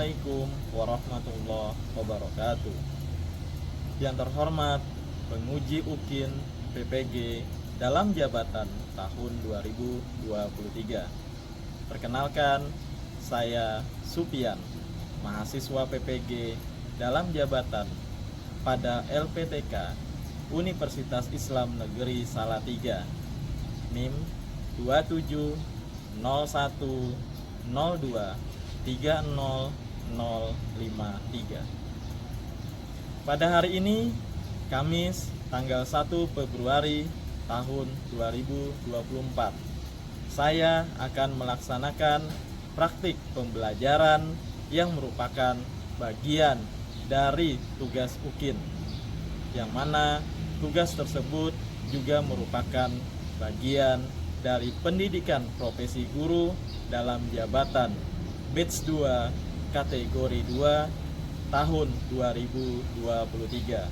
Assalamualaikum warahmatullahi wabarakatuh. Yang terhormat penguji UKIN PPG dalam jabatan tahun 2023. Perkenalkan, saya Supian, mahasiswa PPG dalam jabatan pada LPTK Universitas Islam Negeri Salatiga, NIM 2701023053. Pada hari ini, Kamis tanggal 1 Februari tahun 2024, saya akan melaksanakan praktik pembelajaran yang merupakan bagian dari tugas UKIN, yang mana tugas tersebut juga merupakan bagian dari pendidikan profesi guru dalam jabatan batch 2 kategori 2 tahun 2023.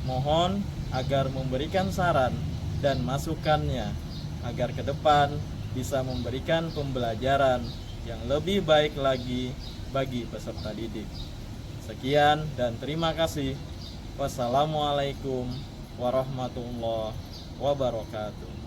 Mohon agar memberikan saran dan masukannya agar ke depan bisa memberikan pembelajaran yang lebih baik lagi bagi peserta didik. Sekian dan terima kasih. Wassalamualaikum warahmatullahi wabarakatuh.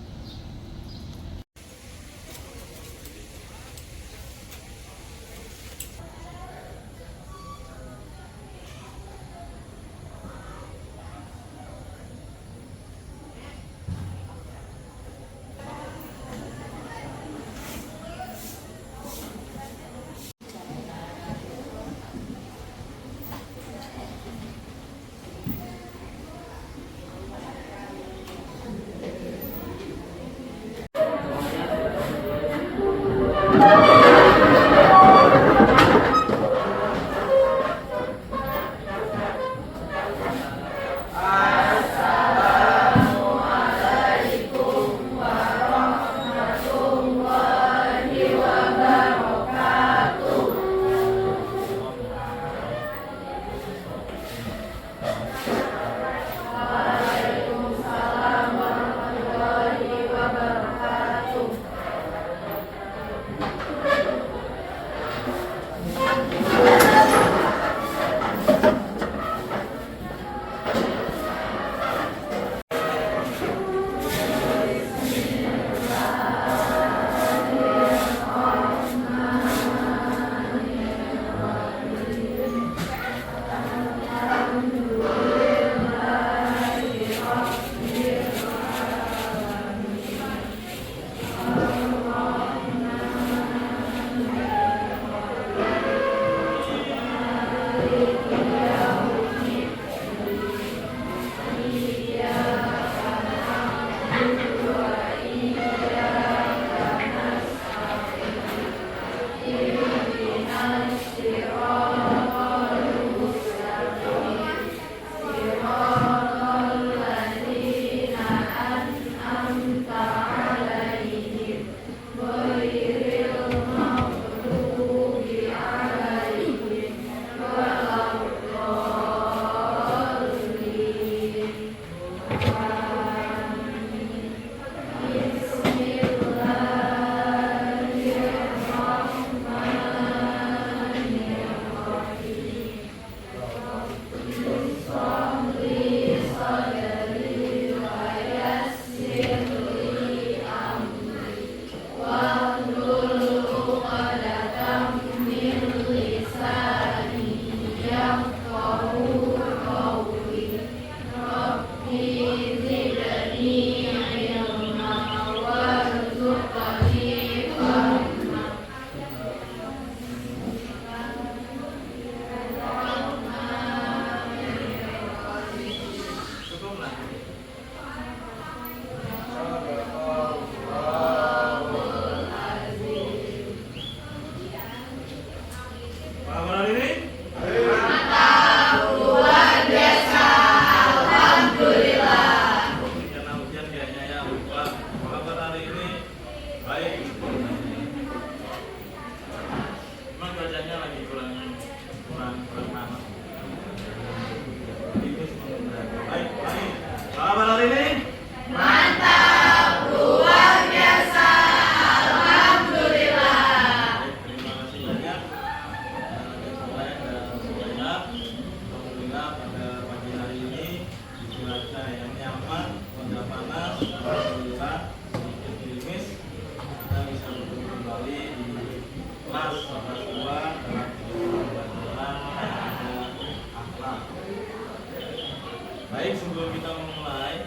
kita memulai,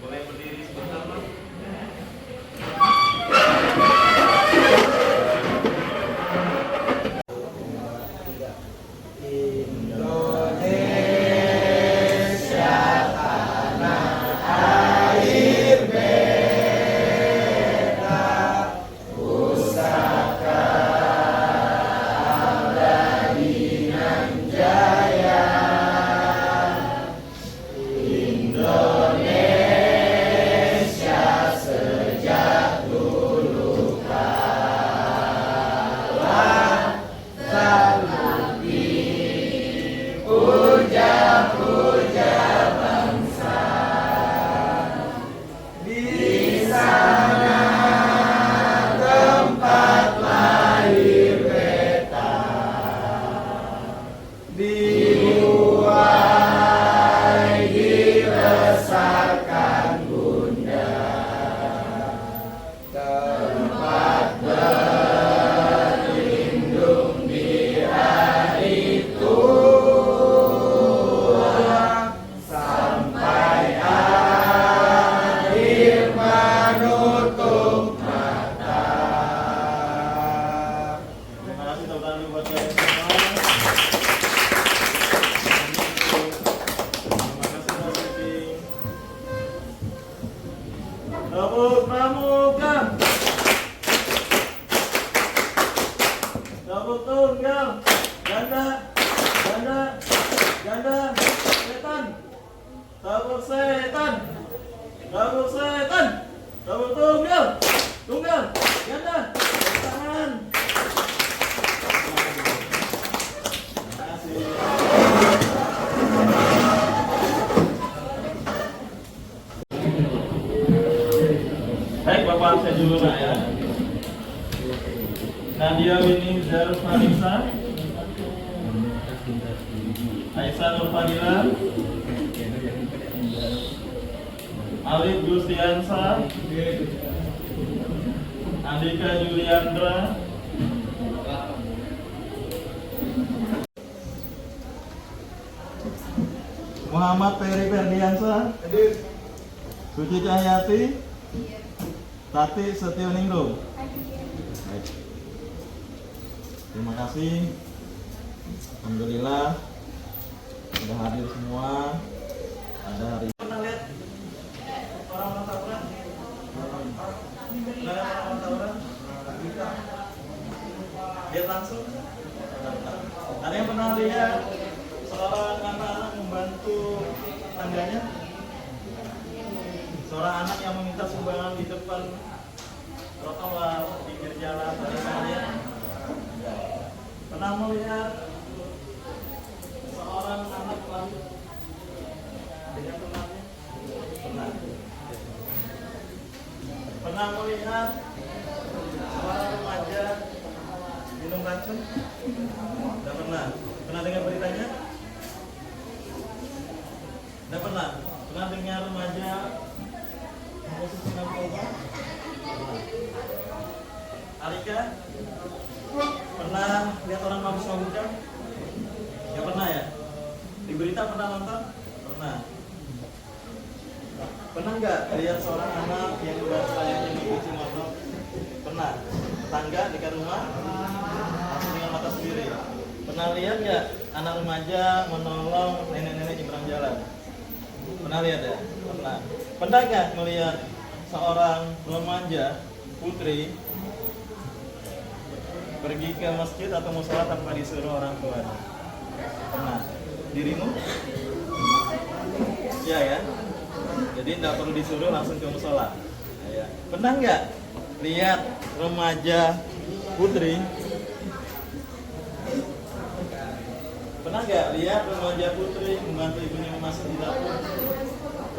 boleh berdiri sebentar, Pak. Dapur pramuka, dapur tunggal, ganda, ganda, ganda, setan, dapur setan, dapur setan, dapur tunggal, tunggal, ganda, tangan. Terima kasih. Baik, Bapak saya dulu nak ya. Nadia Winnie Zaruf Marisa, Aisyah Nur Fadila, Alif Gustiansa, Andika Juliandra, Muhammad Ferry Ferdiansa, Suci Cahyati, Tati Setioningrum. Baik. Terima kasih. Alhamdulillah sudah hadir semua pada hari ini. Pernah lihat orang tawuran? Pernah lihat orang tawuran? Lihat langsung? Ada yang pernah lihat seorang anak membantu tangganya? Seorang anak yang meminta sumbangan di depan trotoar, pinggir jalan, ya. Pernah melihat seorang anak lari dengan temannya? Pernah. Pernah melihat seorang remaja minum racun? Tidak pernah. Pernah dengar beritanya? Tidak pernah. Pernah dengar remaja khusus narkoba? Alika? Pernah lihat orang mabuk-mabukan? Ya pernah ya? Di berita pernah nonton? Pernah. Pernah nggak lihat seorang anak yang udah sayangnya mencuci motor? Pernah. Tetangga dekat rumah langsung dengan mata sendiri. Pernah lihat nggak anak remaja menolong nenek-nenek nyebrang jalan? Pernah lihat ya? Pernah. Pernah nggak melihat seorang remaja putri pergi ke masjid atau mushola tanpa disuruh orang tua? Pernah. Dirimu? Ya ya. Jadi tidak perlu disuruh, langsung ke mushola. Ya. Pernah nggak lihat remaja putri? Pernah nggak lihat remaja putri membantu ibunya memasak di dapur?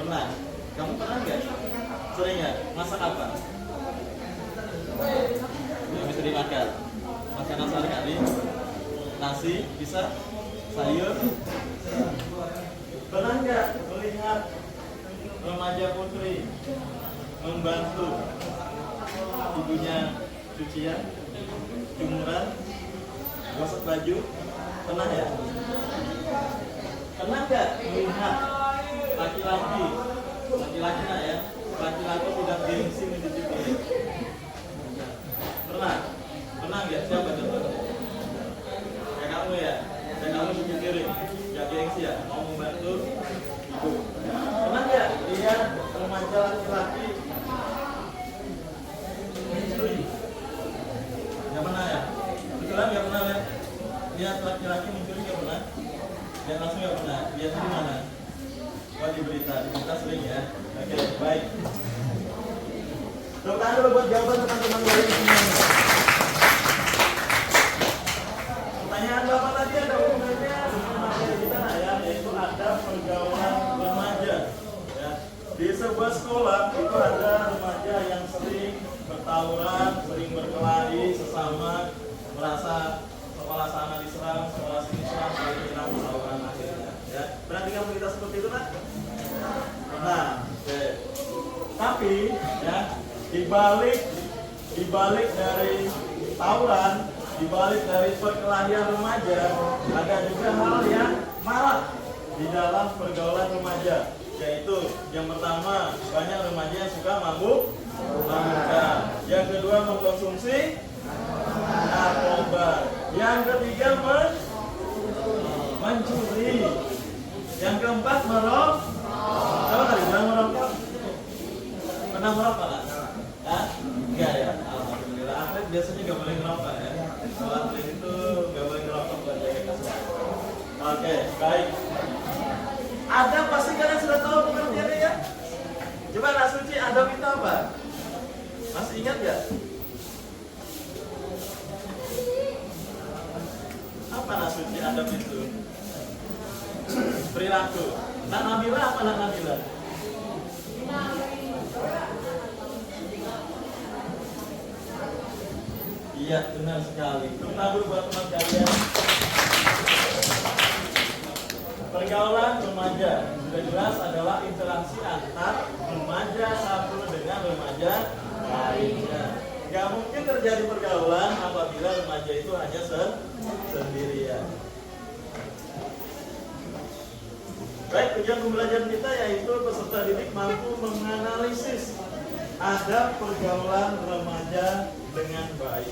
Pernah. Kamu pernah nggak? Sering nggak? Masak apa? Yang bisa dimakan. Makanan sehari-hari. Nasi, bisa? Sayur? Pernah nggak melihat remaja putri membantu ibunya cucian, jumuran, gosok baju? Pernah ya? Pernah nggak melihat laki-laki, laki-laki nak ya, laki-laki tidak gengsi mencuci piring. Pernah? Pernah nggak? Siapa coba? Kayak kamu ya, kayak kamu cuci piring, nggak gengsi ya, mau membantu ibu. Pernah nggak lihat remaja laki-laki mencuri? Nggak pernah ya? Betulan nggak pernah ya? Lihat laki-laki mencuri nggak pernah? Lihat langsung nggak pernah? Lihat di mana? Oh, di berita sering ya. Oke, baik. Tepuk tangan dulu buat jawaban teman-teman dari sini. Pertanyaan Bapak tadi ada hubungannya dengan materi kita ya, yaitu ada pergaulan remaja. Ya. Di sebuah sekolah itu ada remaja yang sering bertawuran, sering berkelahi sesama, merasa sekolah sana diserang, sekolah sini diserang, saling menyerang, tawuran akhirnya. Ya. Pernah dengar berita seperti itu kan? Nah, oke. Tapi ya, dibalik dari tawuran, dibalik dari perkelahian remaja, ada juga hal yang marak di dalam pergaulan remaja, yaitu yang pertama, banyak remaja yang suka mabuk-mabukan. Yang kedua, mengkonsumsi narkoba. Yang ketiga, mencuri. Yang keempat, merokok. Apa tadi bilang merokok? Pernah merokok nggak? Hah? Enggak ya? Alhamdulillah. Atlet biasanya nggak boleh merokok ya. Kalau atlet itu nggak boleh merokok buat jaga kesehatan. Oke, baik. Ada pasti kalian sudah tahu pengertiannya ya? Coba Nak Suci, adab itu apa? Masih ingat nggak? Apa Nak Suci adab itu? Perilaku. Nak Nabila apa Nak Nabila? Iya, benar sekali. Terutama buat teman kalian. Pergaulan remaja sudah jelas adalah interaksi antar remaja satu dengan remaja lainnya. Gak mungkin terjadi pergaulan apabila remaja itu hanya sendirian. Baik, tujuan pembelajaran kita yaitu peserta didik mampu menganalisis adab pergaulan remaja dengan baik.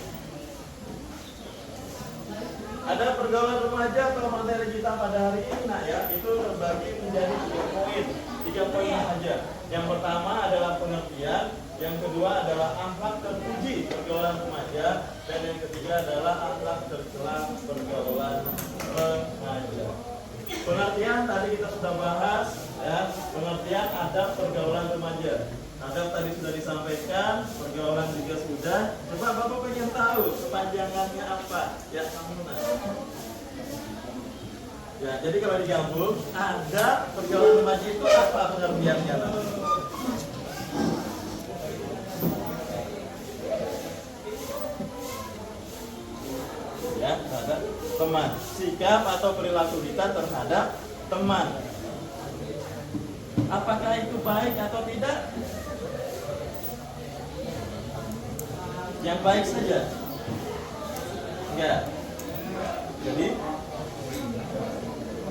Ada pergaulan remaja atau materi kita pada hari ini, nah ya, itu terbagi menjadi 3 poin saja. Yang pertama adalah pengertian, yang kedua adalah akhlak terpuji pergaulan remaja, dan yang ketiga adalah akhlak tercela pergaulan remaja. Pengertian tadi kita sudah bahas ya, pengertian adab pergaulan remaja. Adab tadi sudah disampaikan, pergaulan juga sudah. Coba Bapak pengen tahu kepanjangannya apa? Ya, kamu ya, jadi kalau digabung, adab pergaulan remaja itu apa pengertiannya? Ya, terhadap teman. Sikap atau perilaku kita terhadap teman. Apakah itu baik atau tidak? Yang baik saja? Enggak. Jadi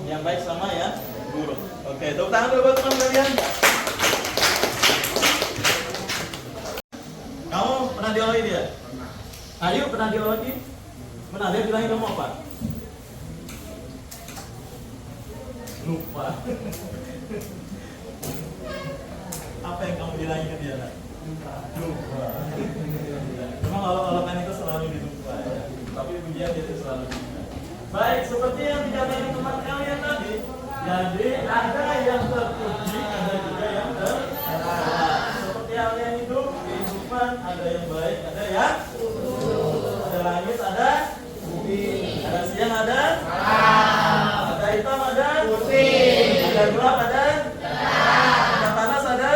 yang baik sama ya buruk. Oke, tepuk tangan dulu buat teman kalian. Kamu pernah diologi dia? Ayo, pernah diologi? Pernah dia bilangin kamu apa? Lupa. Apa yang kamu bilangin ke dia? Lupa. Memang olok-olokan itu selalu dilupa ya. Tapi pujian itu selalu dilupa. Baik, seperti yang dikatakan teman kalian tadi, jadi ada yang terpuji, ada juga yang tercela. Seperti halnya hidup, kehidupan, ada yang baik, ada yang ada langit, ada bumi, ada siang, ada ada hitam, ada putih, ada gelap, ada ada panas, ada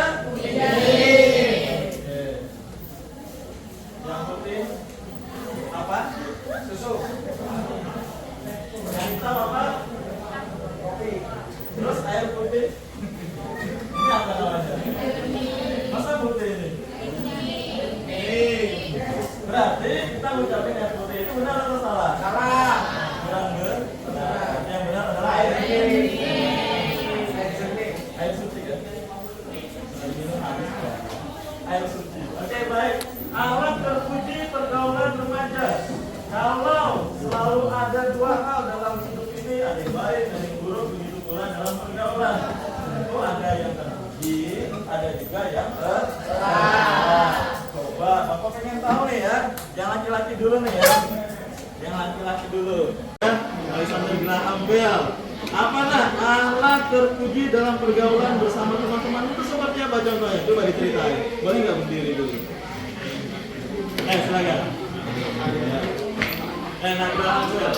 yang putih apa? Susu. Yang hitam apa? Kopi. Terus air putih. Ini apa namanya? Masa putih ini? Berarti kita mengucapkan air putih itu benar atau salah? Salah. Benar. Yang benar adalah air putih. Air putih. Air suci. Oke, baik. Alat terpuji pergaulan remaja. Kalau selalu ada dua hal dalam hidup ini, ada yang baik dan yang buruk, begitu pula dalam pergaulan. Itu ada yang terpuji, ada juga yang tercela. Coba, Bapak pengen tahu nih ya. Yang laki-laki dulu nih ya. Yang laki-laki dulu. Alexander Graham Bell. Apa nah alat terpuji dalam pergaulan bersama teman-teman itu seperti apa contohnya? Coba diceritain. Boleh nggak berdiri dulu? Silakan. Nah, Graham Bell.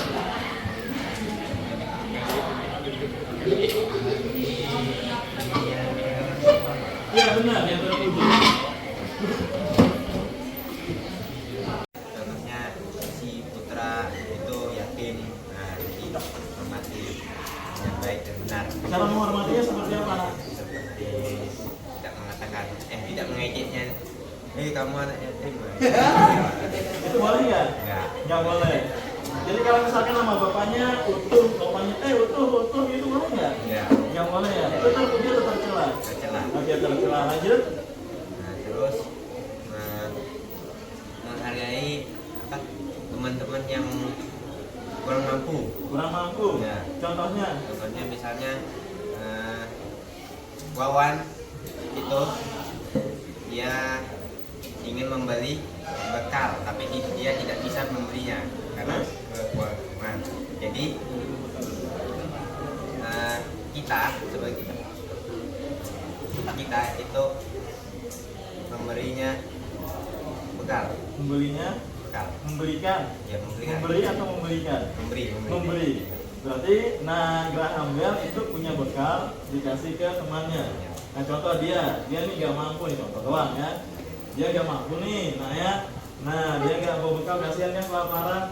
Ya benar yang terpuji. Contohnya si putra itu yatim, jadi hormati yang baik dan benar. Cara menghormatinya seperti apa? Seperti tidak mengatakan, tidak mengejeknya. Kamu anak yatim. Itu boleh nggak? Enggak. Nggak boleh. Jadi kalau misalkan nama bapaknya utuh, bapaknya utuh itu boleh nggak? Enggak. Nggak boleh ya. Itu terpuji atau tercela? Tercela. Oke, tercela. Lanjut. Terus menghargai teman-teman yang kurang mampu. Kurang mampu. Ya. Contohnya? Contohnya misalnya Wawan itu dia ingin membeli bekal tapi dia tidak bisa membelinya karena kekurangan. Jadi kita sebagai kita itu memberinya bekal. Membelinya? Bekal. Memberikan? Ya, memberikan. Memberi atau memberikan? Memberi. Berarti, Graham Bell itu punya bekal dikasih ke temannya. Nah, contoh dia nih gak mampu nih, contoh doang ya. Dia gak mampu nih, dia gak bawa bekal, kasihan kan kelaparan.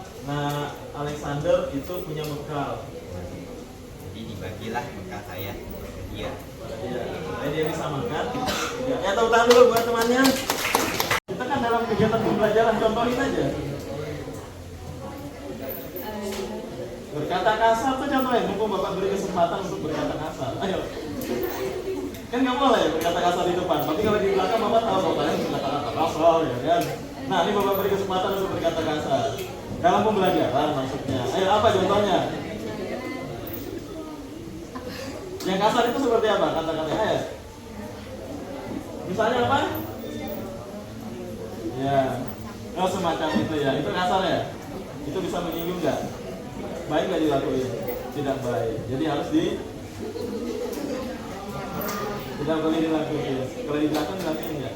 Alexander itu punya bekal. Jadi dibagilah bekal saya ke dia. Supaya dia bisa makan. Ya, tepuk tangan dulu buat temannya. Kita kan dalam kegiatan pembelajaran, contohin aja. Berkata kasar tuh contohnya, mumpung Bapak beri kesempatan untuk berkata kasar. Ayo. Kan nggak boleh berkata kasar di depan, tapi kalau di belakang Bapak tahu Bapaknya berkata kasar, ya kan? Nah, ini Bapak beri kesempatan untuk berkata kasar. Dalam pembelajaran maksudnya. Ayo, apa contohnya? Yang kasar itu seperti apa? Kata-katanya, ayo. Misalnya apa? Ya, semacam itu ya. Itu kasar ya? Itu bisa menyinggung nggak? Baik nggak dilakuin? Tidak baik. Jadi harus tidak boleh dilakuin. Kalau dilakuin nggak?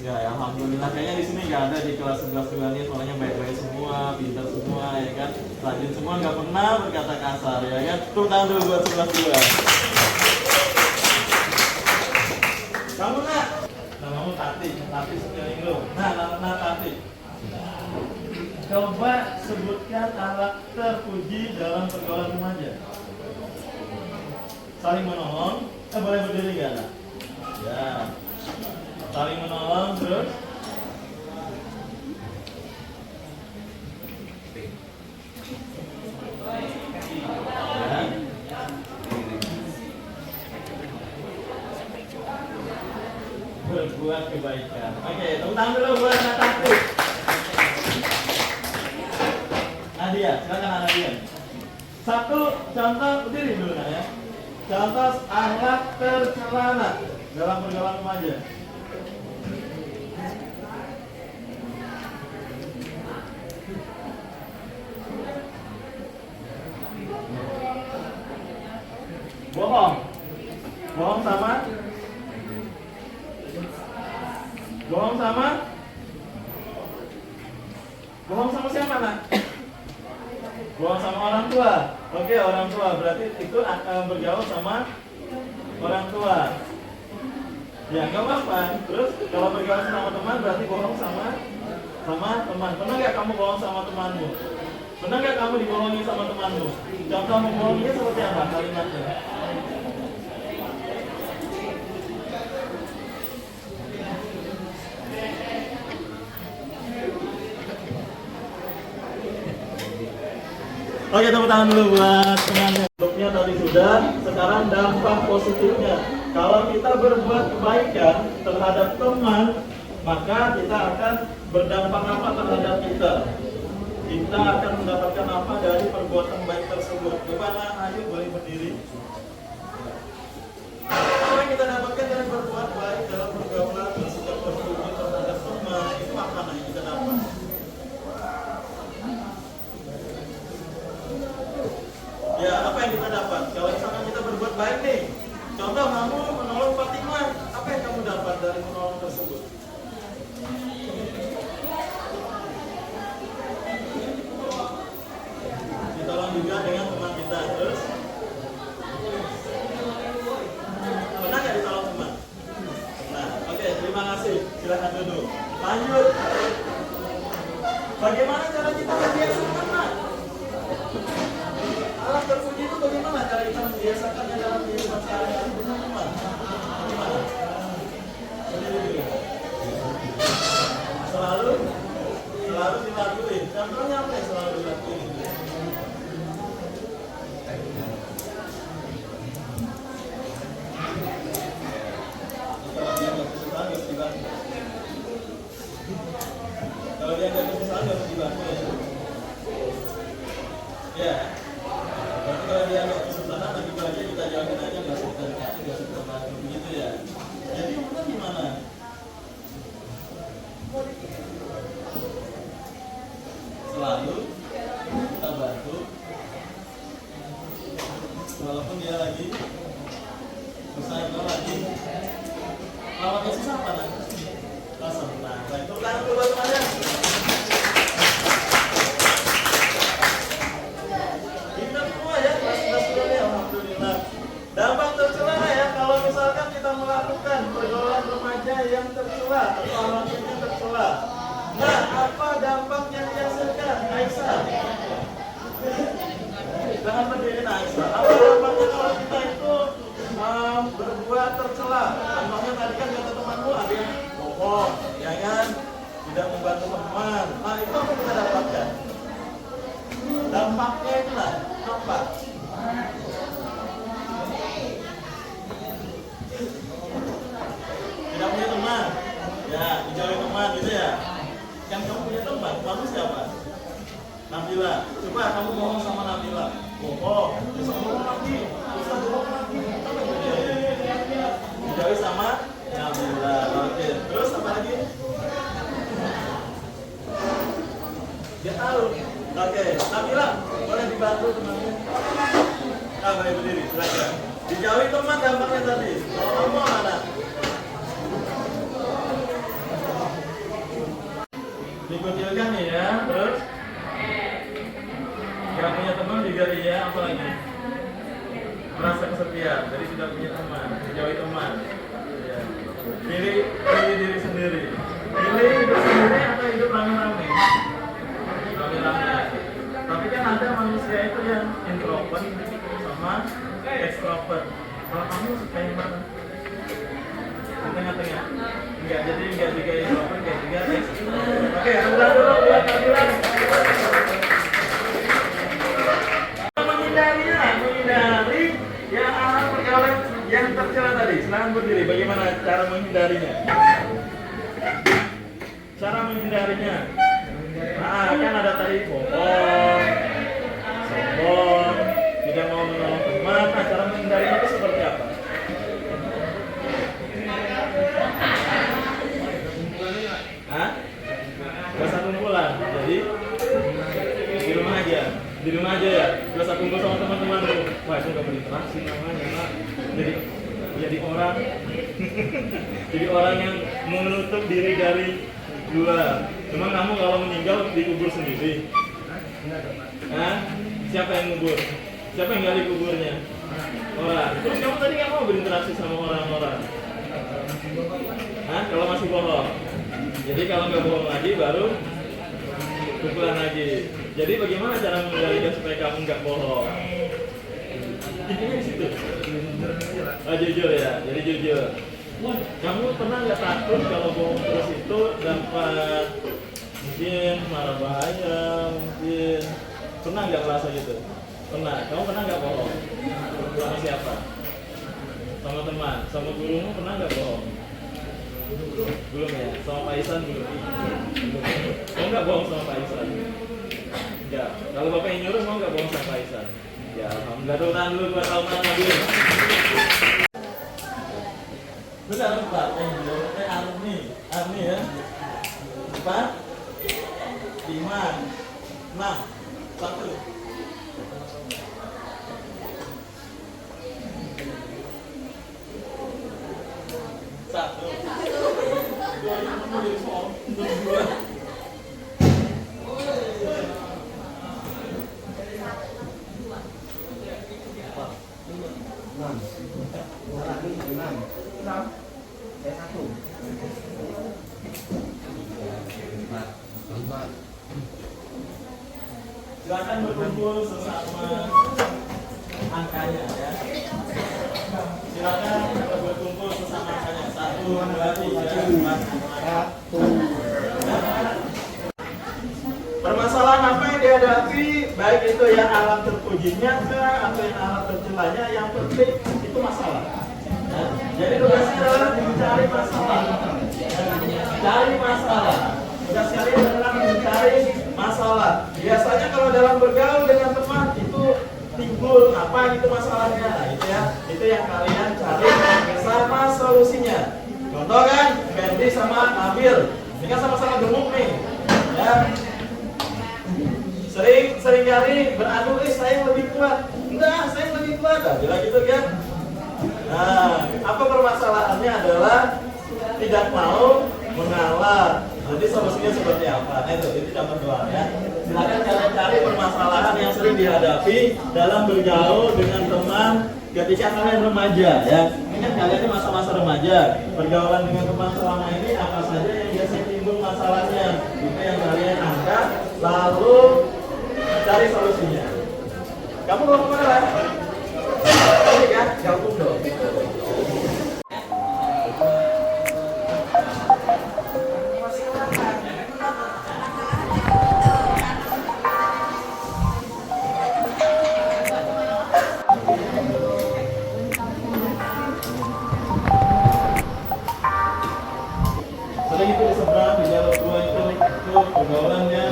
Ya, alhamdulillah. Kayaknya di sini nggak ada di kelas 11 ini, soalnya baik-baik semua, pintar semua, ya kan? Rajin semua, nggak pernah berkata kasar, ya kan? Tepuk tangan dulu buat 11. Kamu nak? Namamu Tati sekeliling lu. Tati. Coba sebutkan alat terpuji dalam pergaulan remaja. Saling menolong. Boleh berdiri nggak, nak? Ya. Saling menolong terus. Ya. Berbuat kebaikan. Oke, tepuk tangan dulu buat Tati. Nadia, silakan Nadia. Satu contoh, berdiri dulu nak ya. Contoh akhlak tercela dalam pergaulan remaja. Bohong. Bohong sama? Bohong sama? Bohong sama siapa, nak? Bohong sama orang tua. Oke, orang tua. Berarti itu akan bergaul sama orang tua. Ya, nggak apa-apa. Terus kalau bergaul sama teman berarti bohong sama teman. Pernah nggak kamu bohong sama temanmu? Pernah nggak kamu dibohongi sama temanmu? Contoh membohonginya seperti apa kalimatnya? Oke, tepuk tangan dulu buat temannya. Bentuknya tadi sudah, sekarang dampak positifnya. Kalau kita berbuat kebaikan terhadap teman, maka kita akan berdampak apa terhadap kita? Kita akan mendapatkan apa dari perbuatan baik tersebut? Coba ayo boleh berdiri. Apa yang kita dapatkan dari berbuat baik dalam pergaulan, bersikap berbudi terhadap teman, itu apa yang kita dapat? Ya, apa yang kita dapat? Kalau misalkan kita berbuat baik nih, contoh kamu menolong Fatimah, apa yang kamu dapat dari menolong tersebut? Ditolong juga dengan teman kita, terus pernah nggak ditolong teman? Nah, oke, terima kasih. Silakan duduk. Lanjut. Bagaimana cara kita membiasakan, Nak? Alat terpuji itu bagaimana cara kita membiasakannya dalam kehidupan sehari-hari dengan teman? Gimana? Selalu dilakuin. Contohnya apa yang selalu dilakuin? Kalau dia nggak kesusahan harus dibantu ya. Ya. Berarti kalau dia nggak kesusahan lagi aja kita jawabin aja nggak suka bantu begitu ya. Jadi itu gimana? Selalu kita bantu walaupun dia lagi susah atau lagi lawannya susah apa nanti? Langsung. Nah, itu tangan dulu semuanya. Kita semua ya, kelas-kelas ya, alhamdulillah. Dampak tercela ya, kalau misalkan kita melakukan pergaulan remaja yang tercela atau anak yang tercela. Nah, apa dampak yang dihasilkan, Aisyah? Jangan berdiri, Aisyah. Apa dampaknya kalau kita itu berbuat tercela? Contohnya tadi kan kata temanmu ada yang bohong, ya kan? Tidak membantu teman. Nah, itu apa kita dapatkan? Dampaknya itulah apa? Tidak punya teman, ya dijauhi teman gitu ya. Kan kamu punya teman, kamu siapa? Nabila. Coba kamu ngomong sama Nabila. Bohong, bisa bohong lagi, bisa bohong lagi. Apa yang terjadi? Dijauhi sama Nabila. Oke, terus apa lagi? Dia tahu. Oke, Nabila, boleh dibantu temannya? Boleh berdiri, silakan. Dijauhi teman dampaknya tadi. Kalau kamu mana? Dikucilkan ya, terus gak punya teman juga iya, apa lagi? Merasa kesepian, jadi tidak punya teman, dijauhi teman ya. Pilih diri sendiri. Pilih hidup sendiri atau hidup rame-rame? Rame-rame. Tapi kan ada manusia itu yang introvert sama extrovert. Kalau kamu suka yang mana? Di tengah-tengah. Enggak, jadi enggak juga introvert, enggak juga extrovert. Oke, udah dulu buat Nabila. Menghindari yang alat pergaulan yang tercela tadi. Silakan berdiri. Bagaimana cara menghindarinya? Cara menghindarinya. Nah, kan ada tadi bohong, sombong, tidak mau menolong teman. Nah, cara menghindarinya itu seperti apa? Hah? Gak usah kumpulan. Jadi di rumah aja ya. Gak usah kumpul sama teman-teman lu. Wah, itu gak berinteraksi namanya, Nak. Jadi orang jadi orang yang menutup diri dari luar. Cuma kamu kalau meninggal dikubur sendiri. Hah? Siapa yang ngubur? Siapa yang gali kuburnya? Orang. Terus kamu tadi nggak mau berinteraksi sama orang-orang? Hah? Kalau masih bohong. Jadi kalau nggak bohong lagi baru kumpulan lagi. Jadi bagaimana cara mengendalikan supaya kamu nggak bohong? Intinya di situ. Jujur ya. Jadi jujur. Kamu pernah nggak takut kalau bohong terus itu dapat mungkin marah bahaya, mungkin pernah nggak merasa gitu? Pernah. Kamu pernah nggak bohong? Sama siapa? Sama teman, sama gurumu pernah nggak bohong? Belum ya? Sama Pak Isan belum? Mau nggak bohong sama Pak Isan? Enggak. Kalau bapak yang nyuruh mau nggak bohong sama Pak Isan? Ya alhamdulillah, tahan dulu 2 tahun lagi. Benar Pak, Arni ya. 4, 5, 6, 1. Silakan berkumpul sesama angkanya ya. Silakan berkumpul sesama angkanya. 1, 2, 3, 4. Permasalahan apa yang dihadapi, baik itu yang alam terpujinya kah atau yang alam tercelanya, yang penting itu masalah. Ya. Jadi tugasnya adalah mencari masalah. Cari masalah. Tugas kalian adalah mencari masalah. Biasanya kalau dalam bergaul dengan teman itu timbul apa gitu masalahnya, nah, itu ya, itu yang kalian cari sama solusinya. Contoh kan, Ferdi sama Nabil, ini kan sama-sama gemuk nih, ya. Sering kali beradu, saya yang lebih kuat, enggak, saya yang lebih kuat, nah, bilang gitu kan. Nah, apa permasalahannya adalah tidak mau mengalah. Nanti solusinya seperti apa? Nah, itu nomor 2 ya. Silakan kalian cari permasalahan yang sering dihadapi dalam bergaul dengan teman ketika kalian remaja ya. Ini kan kalian ini masa-masa remaja. Pergaulan dengan teman selama ini apa saja yang biasa timbul masalahnya. Itu yang kalian angkat lalu cari solusinya. Kamu mau kemana? Ini kan gabung dong. Sering itu di seberang di jalur 2 itu pergaulannya.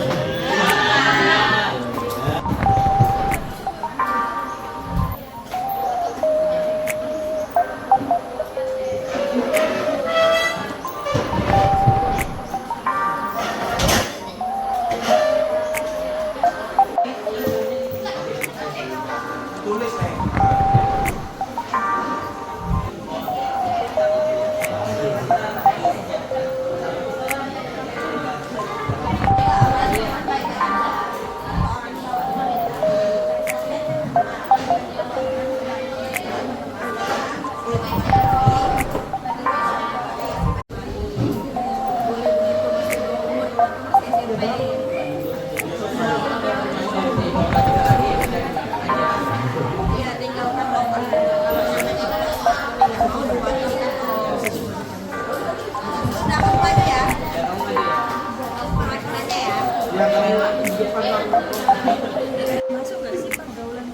Masuk nggak sih pergaulan?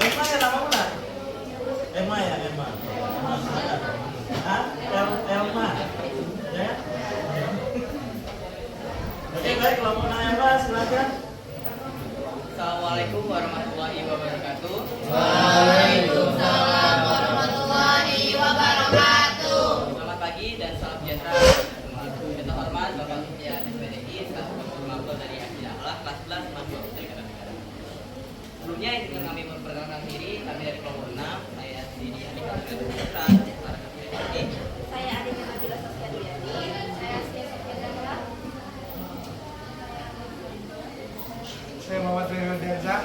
Emma ya nama mana? Emma ya, Emma. Hah? Elma. Ya. Oke, baik, kalau mau nanya Emma silakan. Assalamualaikum warahmatullahi wabarakatuh. Waalaikumsalam warahmatullahi wabarakatuh. Selamat pagi dan salam sejahtera. Kita hormat Bapak Ketua SPDI selaku pemangku dari Akhil Akhlak kelas 11 masuk dari Kota Negara. Sebelumnya dengan kami memperkenalkan diri, kami dari kelompok 6, saya sendiri Andika Putra, para SPDI. Saya adiknya Nabila Sofia Duyati. Saya Askia Sofia Dahla. Saya Muhammad Ridwan Diansyah.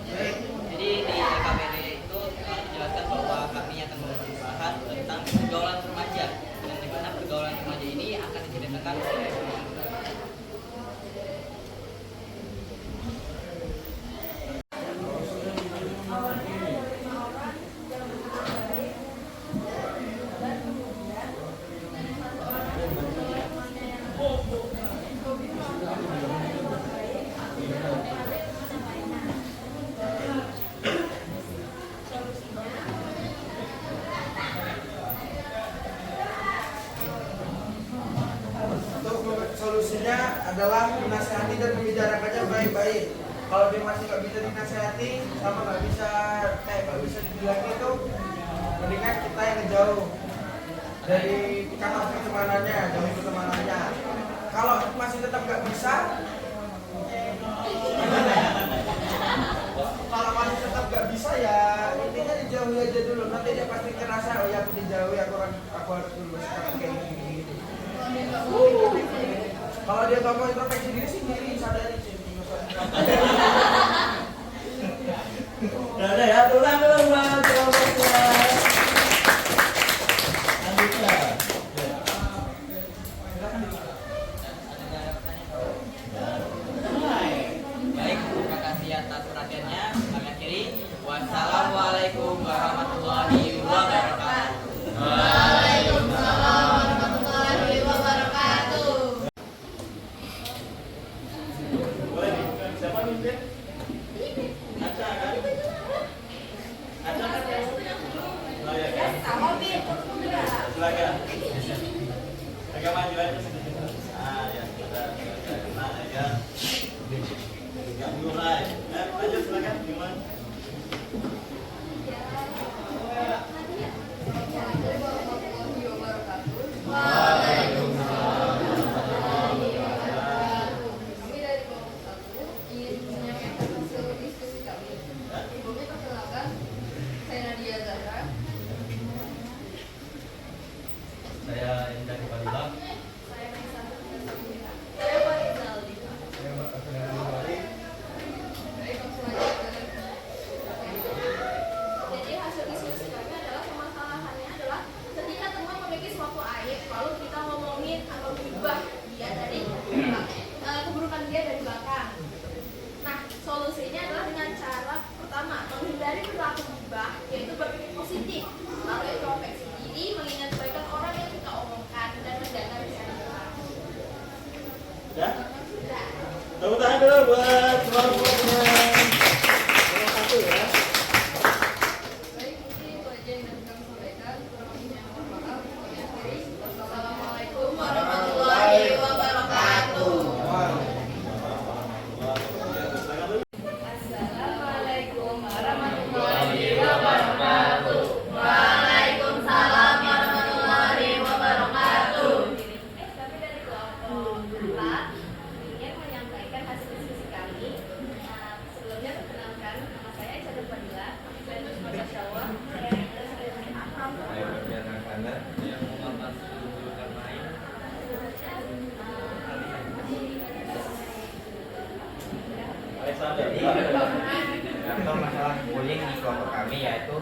Jadi di KPD itu dijelaskan bahwa kami akan membahas tentang pergaulan remaja dan di mana pergaulan remaja ini akan diceritakan oleh baik. Kalau dia masih nggak bisa dinasehati sama nggak bisa dibilang itu, mendingan kita yang ngejauh dari kanal pertemanannya, jauhi pertemanannya. Kalau masih tetap nggak bisa, kalau masih tetap nggak bisa ya intinya dijauhi aja dulu. Nanti dia pasti ngerasa oh ya aku dijauhi, aku harus dulu sekarang kayak gini. Kalau dia nggak mau introspeksi diri sendiri, sadari sih. Udah ya, ulang dulu buat kelompoknya. Lanjutnya. Baik, terima kasih atas perhatiannya. Kami akhiri. Wassalamualaikum warahmatullahi wabarakatuh. Waalaikumsalam warahmatullahi wabarakatuh. Boleh nih, siapa mimpin? Aca kan? Aca kan? Oh ya kan? Silakan. Agak maju aja sedikit. Ah ya, sudah. Nah, ya. Enggak mulai. Lanjut silakan gimana? Kami dari kelompok 1 ingin menyampaikan hasil diskusi kami. Sebelumnya perkenalkan, saya Nadia Zahra. Saya Indah Kepadilla. Saya Maisa Sabina. Saya Fariza Aldina. Baik, langsung aja ke jadi hasil diskusi kami adalah permasalahannya adalah ketika teman memiliki suatu aib lalu kita ngomongin atau berubah dia dari keburukan dia dari belakang. Nah, solusinya adalah dengan cara pertama menghindari perilaku berubah, yaitu berpikir positif, lalu introspeksi diri, mengingat kebaikan orang yang kita omongkan dan menjaga kesehatan. Ya? Sudah. Tepuk tangan dulu buat kelompoknya. Nomor 1 ya. Baik, mungkin itu aja yang dapat kami sampaikan. Kurang lebihnya mohon maaf. Kami akhiri. Wassalamualaikum warahmatullahi wabarakatuh. Assalamualaikum warahmatullahi wabarakatuh. Waalaikumsalam warahmatullahi wabarakatuh. Kami dari kelompok 4 ingin menyampaikan hasil diskusi kami. Sebelumnya perkenalkan, nama saya Aisyah Fadila. Saya lulus Madrasah. Saya Akram. Alexander. Contoh masalah bullying di kelompok kami yaitu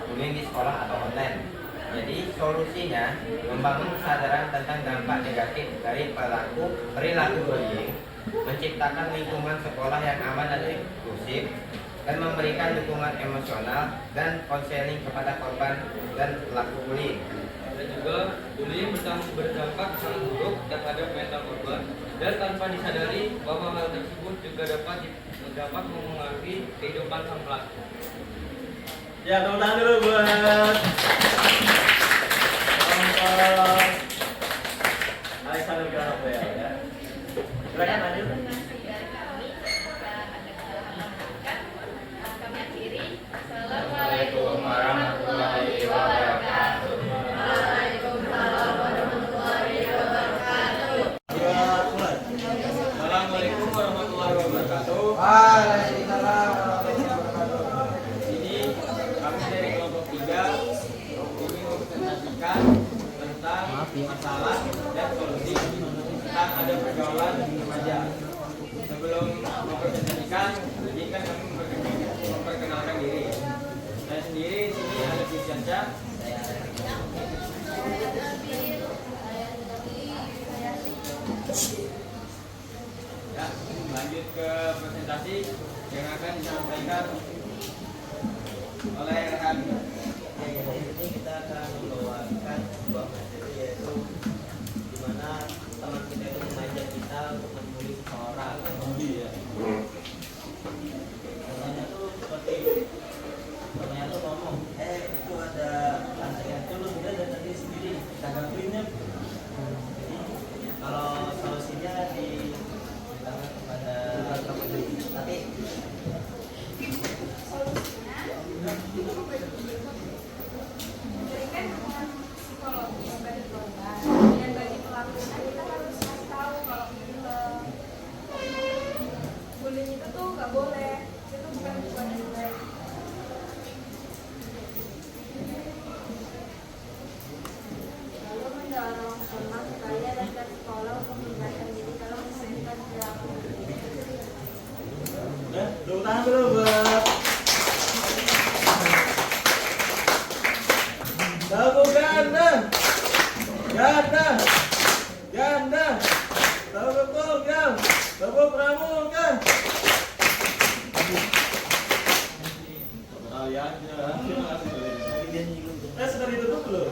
bullying di sekolah atau online. Jadi solusinya membangun kesadaran tentang dampak negatif dari perilaku bullying, menciptakan lingkungan sekolah yang aman dan inklusif, dan memberikan dukungan emosional dan konseling kepada korban dan pelaku bullying. Dan juga bullying berdampak sangat buruk terhadap mental korban dan tanpa disadari bahwa hal tersebut juga dapat mempengaruhi kehidupan sang pelaku. Ya, tepuk tangan dulu buat kelompok Alexander Granovel ya. Silakan lanjut. Dari kami, jika ada kesalahan maafkan. Kami akhiri. Assalamualaikum warahmatullahi wabarakatuh. Waalaikumsalam warahmatullahi wabarakatuh. Buat mulai. Assalamualaikum warahmatullahi wabarakatuh. Waalaikumsalam warahmatullahi wabarakatuh. Ini kami dari kelompok 3 ingin mempresentasikan tentang masalah dan solusi tentang ada pergaulan remaja. Sebelum mempresentasikan, izinkan kami memperkenalkan diri. Saya sendiri di sini ada Fisyansyah. Ya, lanjut ke presentasi yang akan disampaikan oleh rekan. Ya, dari sini kita akan membawakan sebuah materi yaitu di mana teman kita itu mengajak kita untuk membuli seseorang. Bully ya. Contohnya tuh seperti temannya tuh ngomong, itu ada lantai itu lu udah dari tadi sendiri tanggapinnya. Jadi kalau solusinya di tangan kepada tangan dulu buat tepuk ganda, ganda, ganda, tepuk tunggal, tepuk pramuka. Sudah ditutup belum?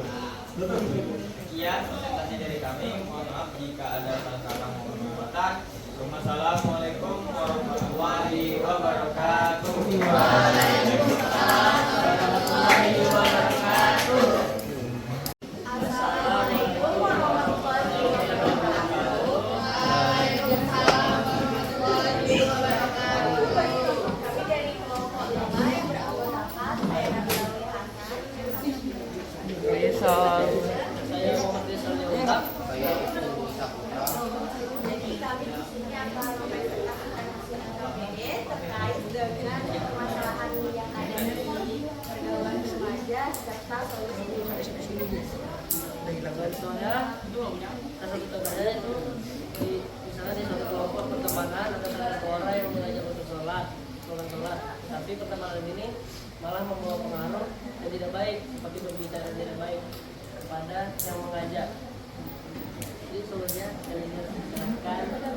Tutup. Sekian presentasi dari kami. Mohon maaf jika ada salah-salah maupun perbuatan. Wassalamualaikum warahmatullahi wabarakatuh. Waalaikumsalam warahmatullahi wabarakatuh. Assalamualaikum warahmatullahi wabarakatuh. Waalaikumsalam warahmatullahi wabarakatuh. Kami dari kelompok 5 yang beranggotakan saya Nabila Hasan. Saya Muhammad Rizal Yauta. Jadi kami di sini akan mempresentasikan hasil KPD terkait dengan permasalahan yang ada di pergaulan remaja serta solusi Soalnya rasa bertanya itu misalnya di suatu kelompok pertemanan ada satu orang yang mengajak untuk sholat, tapi pertemanan ini malah membawa pengaruh yang tidak baik seperti berbicara yang tidak baik kepada yang mengajak. Jadi solusinya yang ini dilakukan dan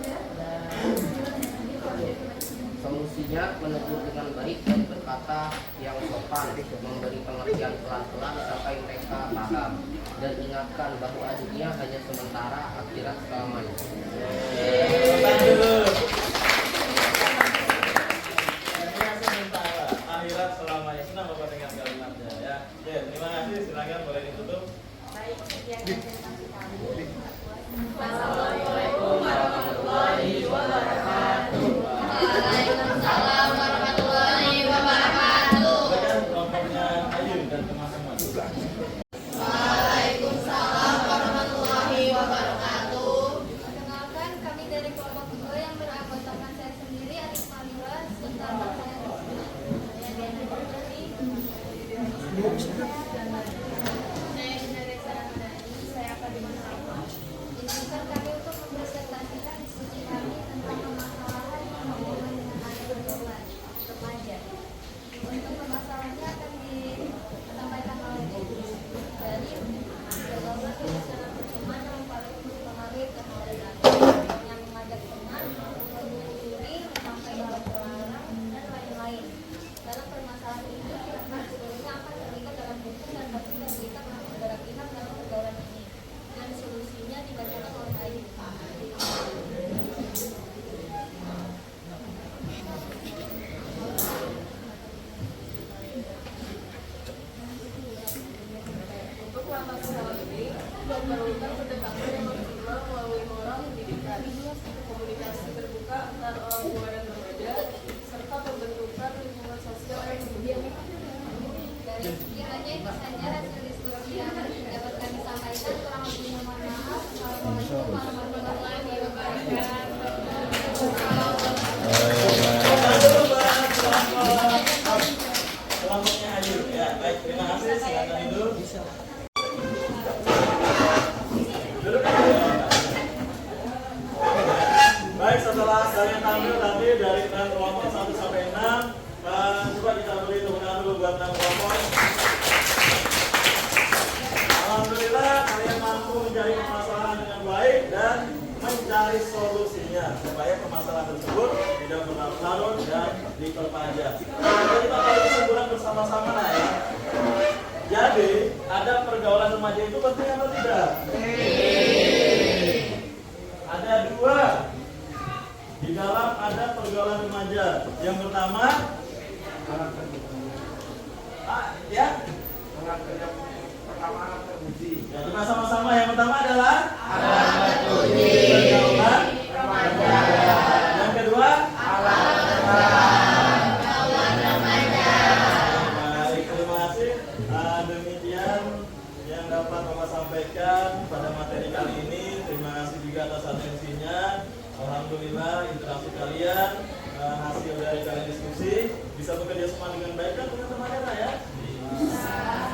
Solusinya menegur dengan baik dan berkata yang sopan, memberi pengertian pelan-pelan sampai mereka paham, dan ingatkan bahwa dunia hanya sementara, akhirat selamanya. Akhirat selamanya. Senang Bapak dengan kalimatnya ya. Oke, terima kasih. Silakan boleh ditutup. baik sekian presentasi kami. Assalamualaikum warahmatullahi wabarakatuh. Waalaikumsalam warahmatullahi wabarakatuh. Silakan kelompoknya Ayu dan teman-teman. Waalaikumsalam warahmatullahi wabarakatuh. Perkenalkan, kami dari kelompok 2 yang beranggotakan saya sendiri, Anis Malila, serta saya Indonesia Ramadhani. Saya akan dimenangkan. Izinkan kami untuk mempresentasikan diskusi kami tentang permasalahan yang berhubungan dengan anak pergaulan remaja. Untuk permasalahannya akan disampaikan oleh dari pergaulan secara berteman yang paling mempengaruhi terhadap anak, yang mengajak teman, menyendiri, sampai dalam terlarang, dan lain-lain. Dalam permasalahan ini, pihak seluruhnya akan terlibat dalam hukum dan pasti terlibat dengan negara pihak dalam pergaulan ini. Dan solusinya dibacakan oleh Ayu. Untuk masalah ini, memerlukan pendekatan yang maksimal melalui moral pendidikan, komunikasi terbuka antar orang tua dan remaja, serta pembentukan lingkungan sosial yang mendukung. Dari sekiranya itu saja hasil diskusi yang dapat kami sampaikan. Kurang lebihnya mohon maaf. Assalamualaikum warahmatullahi wabarakatuh. Kelompoknya Ayu ya. Baik, terima kasih. Silakan duduk. Duduk aja. Baik, setelah kalian tampil tadi dari kelompok 1 sampai 6, coba kita beri tepuk tangan dulu buat 6 kelompok. Alhamdulillah kalian mampu mencari permasalahan dengan baik dan mencari solusinya supaya permasalahan tersebut tidak berlarut-larut dan diperpanjang. Jadi kita akan kesimpulan bersama-sama nah ya. Jadi ada pergaulan remaja itu penting atau tidak? Ada 2 di dalam ada pergaulan remaja. Yang pertama, ya, ya coba sama-sama. Yang pertama adalah pergaulan remaja. Yang kedua, baik, terima kasih. Demikian yang dapat Bapak sampaikan pada materi kali ini. Terima kasih juga atas atensinya. Alhamdulillah interaksi kalian, hasil dari kalian diskusi bisa bekerja sama dengan baik kan teman-teman ya?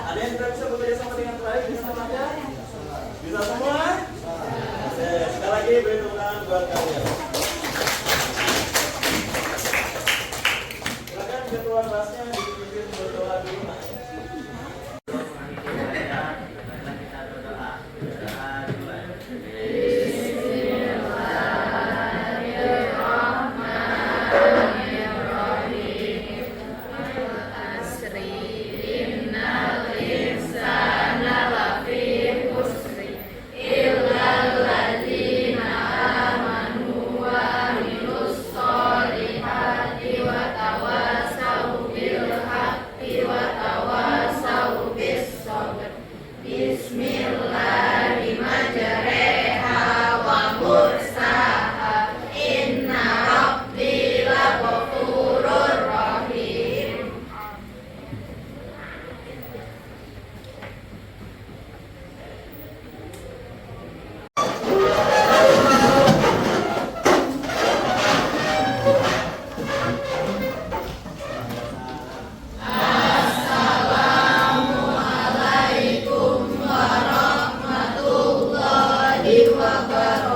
Ada yang tidak bisa bekerja sama dengan baik di temannya? Bisa semua? Oke, sekali lagi beri tepuk tangan buat kalian. wabarakatuh.